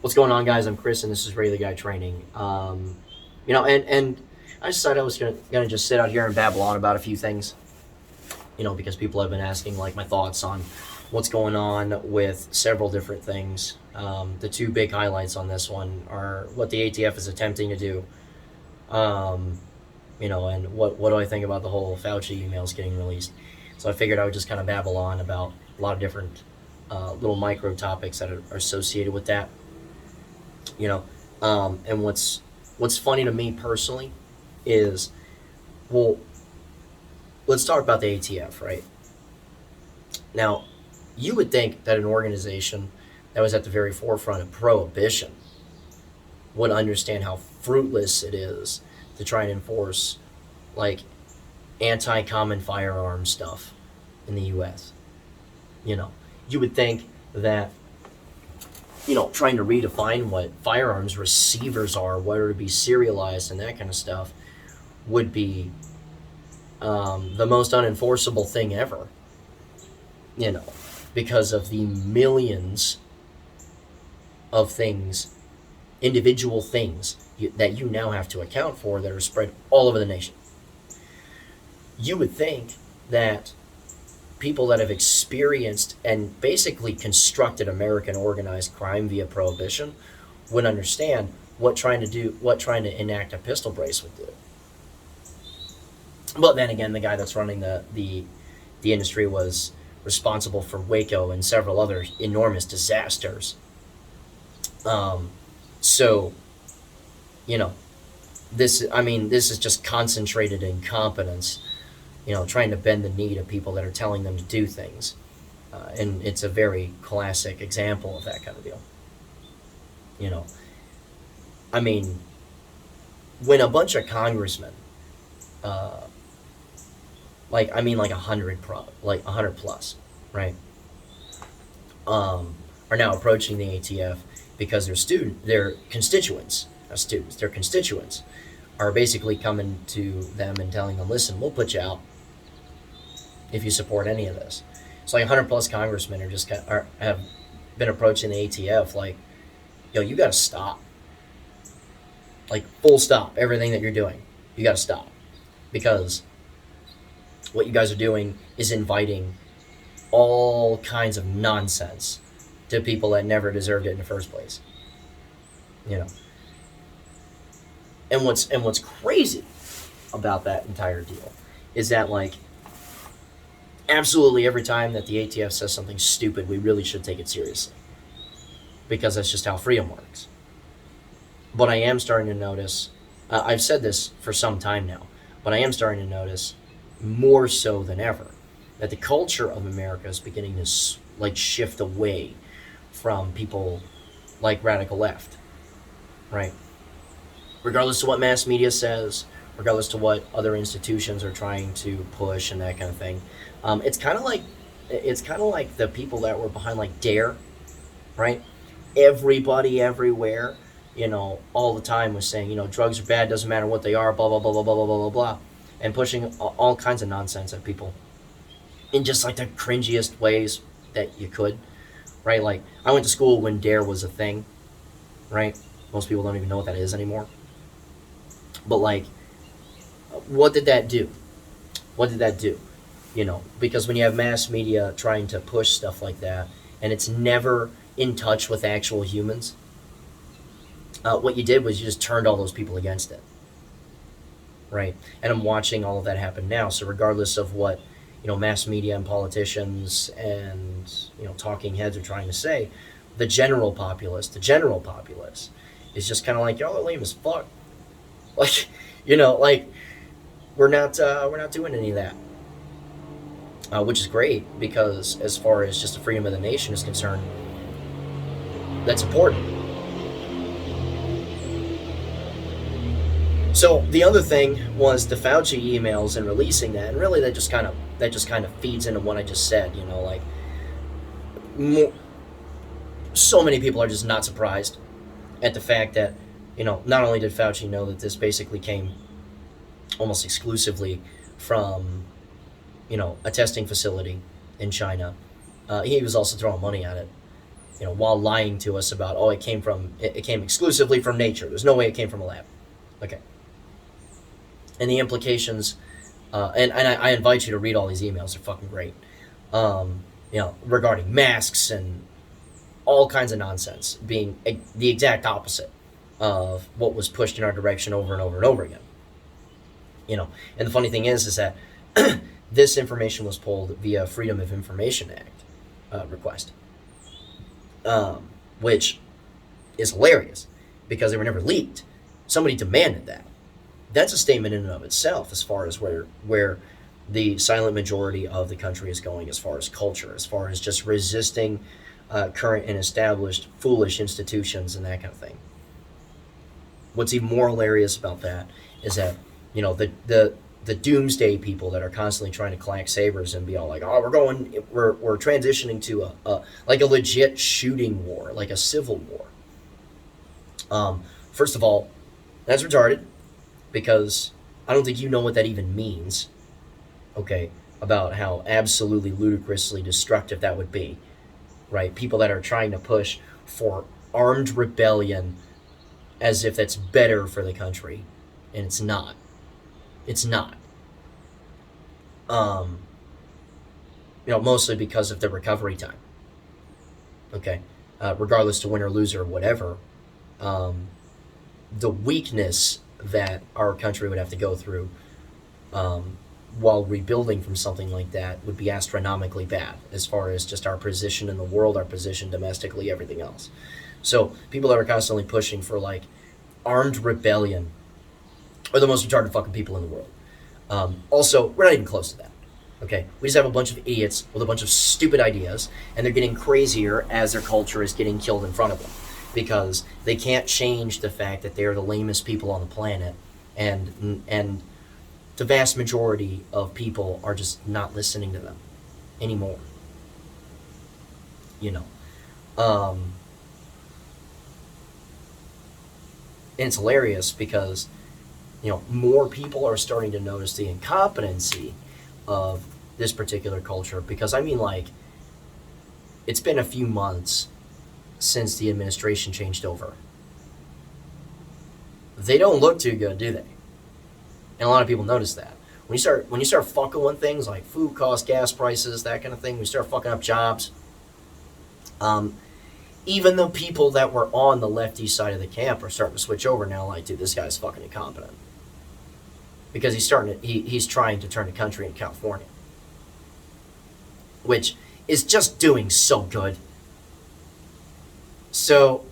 What's going on, guys? I'm Chris, and this is Ray the Guy Training. And I decided I was gonna just sit out here and babble on about a few things. Because people have been asking like my thoughts on what's going on with several different things. The two big highlights on this one are what the ATF is attempting to do. Um, and what do I think about the whole Fauci emails getting released? So I figured I would just kind of babble on about a lot of different little micro topics that are associated with that. you know and what's funny to me personally is, well, let's talk about the ATF. Right now, you would think that an organization that was at the very forefront of prohibition would understand how fruitless it is to try and enforce like anti-common firearm stuff in the US. you know you would think that trying to redefine what firearms receivers are, what are to be serialized, and that kind of stuff would be the most unenforceable thing ever. You know, because of the millions of things, individual things that you now have to account for that are spread all over the nation. You would think that people that have experienced and basically constructed American organized crime via prohibition would understand what trying to enact a pistol brace would do. But then again, the guy that's running the industry was responsible for Waco and several other enormous disasters. So, you know, this is just concentrated incompetence. Trying to bend the knee to people that are telling them to do things, and it's a very classic example of that kind of deal. You know, I mean, when a bunch of congressmen, uh, like 100 plus, right, are now approaching the ATF because their constituents, not students, their constituents are basically coming to them and telling them, listen, we'll put you out if you support any of this. So like 100 plus congressmen have been approaching the ATF like, yo, you got to stop. Like, full stop. Everything that you're doing, you got to stop, because what you guys are doing is inviting all kinds of nonsense to people that never deserved it in the first place. You know, and what's crazy about that entire deal is that, like, absolutely every time that the ATF says something stupid, we really should take it seriously, because that's just how freedom works. But I am starting to notice, I've said this for some time now, but I am starting to notice more so than ever that the culture of America is beginning to like shift away from people like radical left, right? Regardless to what mass media says, regardless to what other institutions are trying to push and that kind of thing. It's kind of like the people that were behind like Dare, right? Everybody everywhere, all the time was saying, drugs are bad, doesn't matter what they are, blah blah blah blah blah blah blah blah blah, and pushing all kinds of nonsense at people in just like the cringiest ways that you could, right? Like, I went to school when Dare was a thing, right? Most people don't even know what that is anymore. But like, what did that do? What did that do? Because when you have mass media trying to push stuff like that, and it's never in touch with actual humans, what you did was you just turned all those people against it, right? And I'm watching all of that happen now. So regardless of what mass media and politicians and talking heads are trying to say, the general populace is just kind of like, y'all are lame as fuck. Like, like, we're not doing any of that, which is great, because as far as just the freedom of the nation is concerned, that's important. So the other thing was the Fauci emails and releasing that, and really that just kind of feeds into what I just said. Like, more, so many people are just not surprised at the fact that not only did Fauci know that this basically came almost exclusively from a testing facility in China, he was also throwing money at it. while lying to us about, oh, it came exclusively from nature. There's no way it came from a lab. Okay. And the implications, and I invite you to read all these emails. They're fucking great. Regarding masks and all kinds of nonsense, being the exact opposite of what was pushed in our direction over and over and over again. And the funny thing is that this information was pulled via Freedom of Information Act request, which is hilarious because they were never leaked. Somebody demanded that. That's a statement in and of itself as far as where the silent majority of the country is going as far as culture, as far as just resisting current and established foolish institutions and that kind of thing. What's even more hilarious about that is that, the doomsday people that are constantly trying to clack sabers and be all like, oh, we're transitioning to a legit shooting war, like a civil war. First of all, that's retarded, because I don't think you know what that even means, okay, about how absolutely ludicrously destructive that would be, right? People that are trying to push for armed rebellion as if that's better for the country, and it's not. It's not. Mostly because of the recovery time, okay? Regardless to win or lose or whatever, the weakness that our country would have to go through while rebuilding from something like that would be astronomically bad as far as just our position in the world, our position domestically, everything else. So people that are constantly pushing for like armed rebellion are the most retarded fucking people in the world. Also, we're not even close to that. Okay, we just have a bunch of idiots with a bunch of stupid ideas, and they're getting crazier as their culture is getting killed in front of them, because they can't change the fact that they're the lamest people on the planet, and the vast majority of people are just not listening to them anymore. And it's hilarious because more people are starting to notice the incompetency of this particular culture, because it's been a few months since the administration changed over. They don't look too good, do they? And a lot of people notice that. When you start fucking with things like food costs, gas prices, that kind of thing, when you start fucking up jobs, even the people that were on the lefty side of the camp are starting to switch over now, like, dude, this guy's fucking incompetent. Because he's trying to turn the country into California, which is just doing so good. So,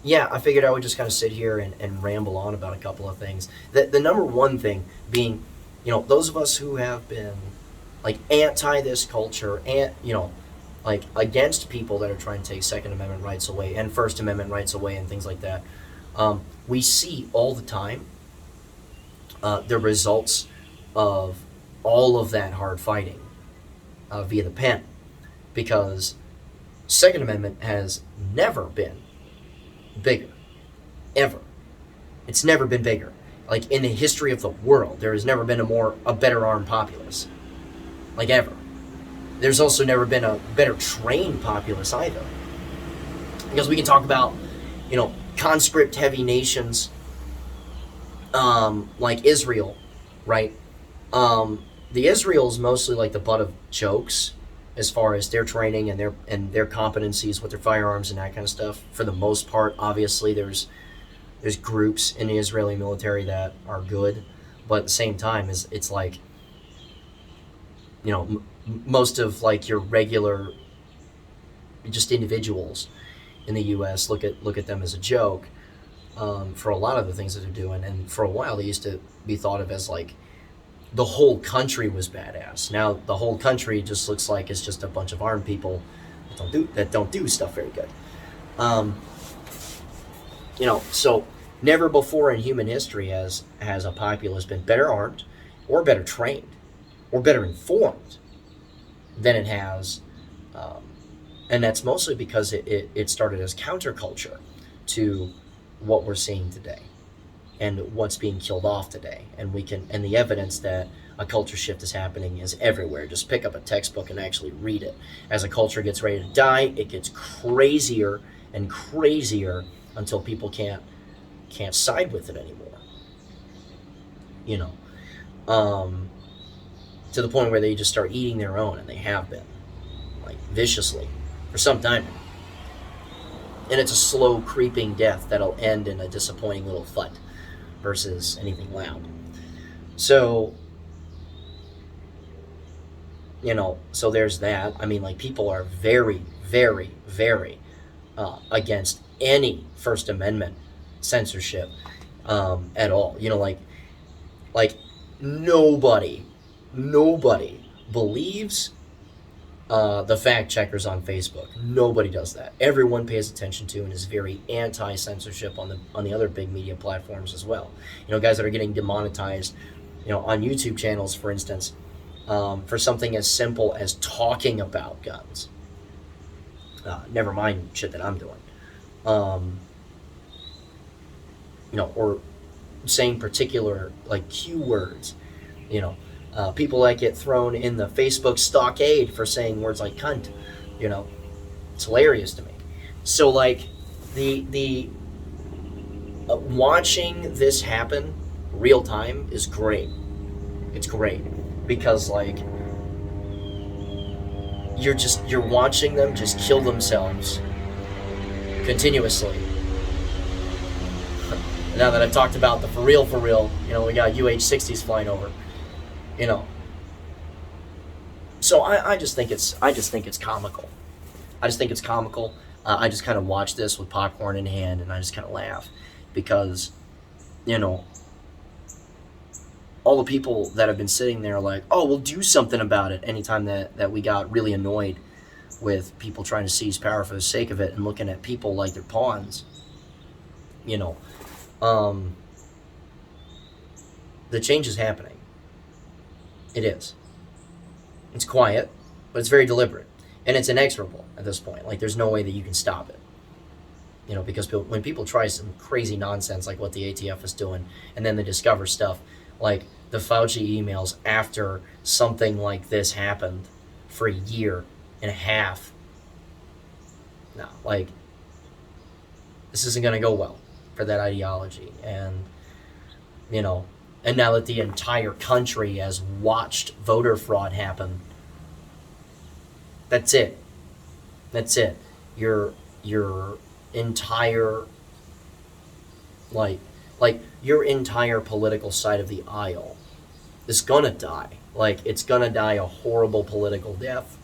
yeah, I figured I would just kind of sit here and ramble on about a couple of things. The number one thing being, those of us who have been, like, anti this culture, and, like, against people that are trying to take Second Amendment rights away and First Amendment rights away and things like that, we see all the time the results of all of that hard fighting via the pen, because Second Amendment has never been bigger, ever. It's never been bigger. Like, in the history of the world, there has never been a better armed populace, like, ever. There's also never been a better trained populace either, because we can talk about conscript heavy nations like Israel, right? The Israel's mostly like the butt of jokes as far as their training and their competencies with their firearms and that kind of stuff. For the most part, obviously, there's groups in the Israeli military that are good, but at the same time, it's like, most of like your regular just individuals in the U.S. look at them as a joke. For a lot of the things that they're doing, and for a while they used to be thought of as like the whole country was badass. Now the whole country just looks like it's just a bunch of armed people that don't do stuff very good. So never before in human history has a populace been better armed, or better trained, or better informed than it has, and that's mostly because it started as counterculture to what we're seeing today and what's being killed off today, and the evidence that a culture shift is happening is everywhere. Just pick up a textbook and actually read it. As a culture gets ready to die, it gets crazier and crazier until people can't side with it anymore. You know, to the point where they just start eating their own, and they have been, like, viciously for some time now. And it's a slow creeping death that'll end in a disappointing little thud versus anything loud. So, so there's that. I mean, like, people are very, very, very against any First Amendment censorship at all. Like nobody believes the fact checkers on Facebook. Nobody does that. Everyone pays attention to and is very anti-censorship on the other big media platforms as well. Guys that are getting demonetized, on YouTube channels, for instance, for something as simple as talking about guns. Never mind shit that I'm doing. Or saying particular, like, keywords. People that get thrown in the Facebook stockade for saying words like cunt. It's hilarious to me. So, like, the watching this happen real time is great. It's great because, like, you're watching them just kill themselves continuously. Now that I've talked about the for real, we got UH-60s flying over. So I just think it's comical. I just think it's comical. I just kind of watch this with popcorn in hand, and I just kind of laugh because, all the people that have been sitting there like, oh, we'll do something about it. Anytime that we got really annoyed with people trying to seize power for the sake of it and looking at people like they're pawns, the change is happening. It is. It's quiet, but it's very deliberate. And it's inexorable at this point. Like, there's no way that you can stop it. Because when people try some crazy nonsense like what the ATF is doing, and then they discover stuff like the Fauci emails after something like this happened for a year and a half. No, like, this isn't going to go well for that ideology. And, and now that the entire country has watched voter fraud happen, that's it. That's it. Your entire, like your entire political side of the aisle is gonna die. Like, it's gonna die a horrible political death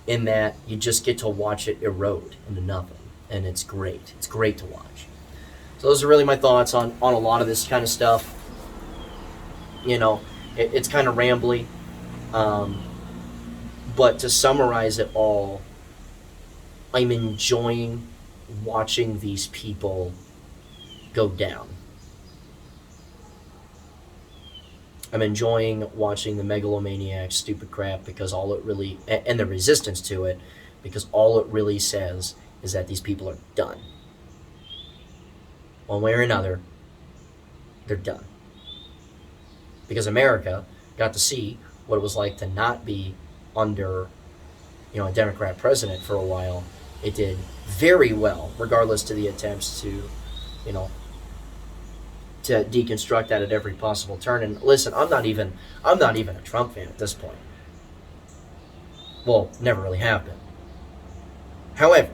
in that you just get to watch it erode into nothing. And it's great. It's great to watch. So those are really my thoughts on a lot of this kind of stuff. It's kind of rambly. But to summarize it all, I'm enjoying watching these people go down. I'm enjoying watching the megalomaniac stupid crap because all it really, and the resistance to it, because all it really says is that these people are done. One way or another, they're done. Because America got to see what it was like to not be under, a Democrat president for a while. It did very well, regardless to the attempts to, to deconstruct that at every possible turn. And listen, I'm not even a Trump fan at this point. Well, never really have been. However,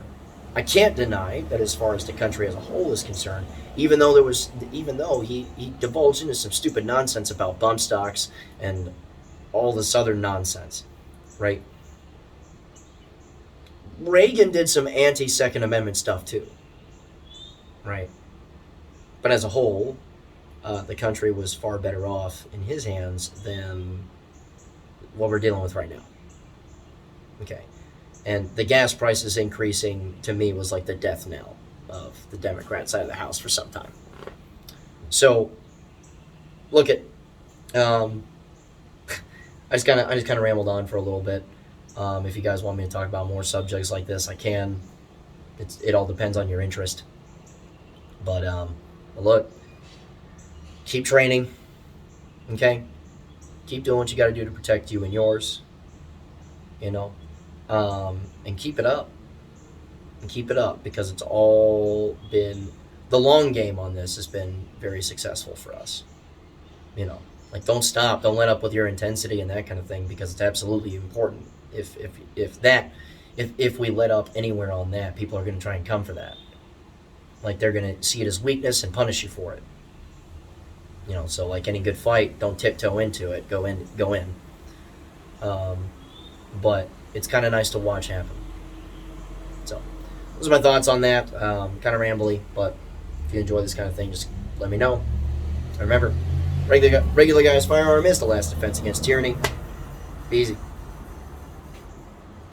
I can't deny that as far as the country as a whole is concerned, even though he divulged into some stupid nonsense about bump stocks and all this other nonsense, right? Reagan did some anti-Second Amendment stuff too, right? But as a whole, the country was far better off in his hands than what we're dealing with right now. Okay. And the gas prices increasing, to me, was like the death knell of the Democrat side of the House for some time. So, look at, I just kind of rambled on for a little bit. If you guys want me to talk about more subjects like this, I can. It all depends on your interest. But look, keep training, okay? keep doing what you got to do to protect you and yours. You know, and keep it up. And keep it up because it's all been the long game on this has been very successful for us. You know, like don't stop, don't let up with your intensity and that kind of thing because it's absolutely important. If we let up anywhere on that, people are going to try and come for that. Like they're going to see it as weakness and punish you for it. You know, so like any good fight, don't tiptoe into it. Go in, go in. But it's kind of nice to watch happen. So those are my thoughts on that. Kind of rambly, but if you enjoy this kind of thing, just let me know. And remember, regular guy's firearm is the last defense against tyranny. Be easy.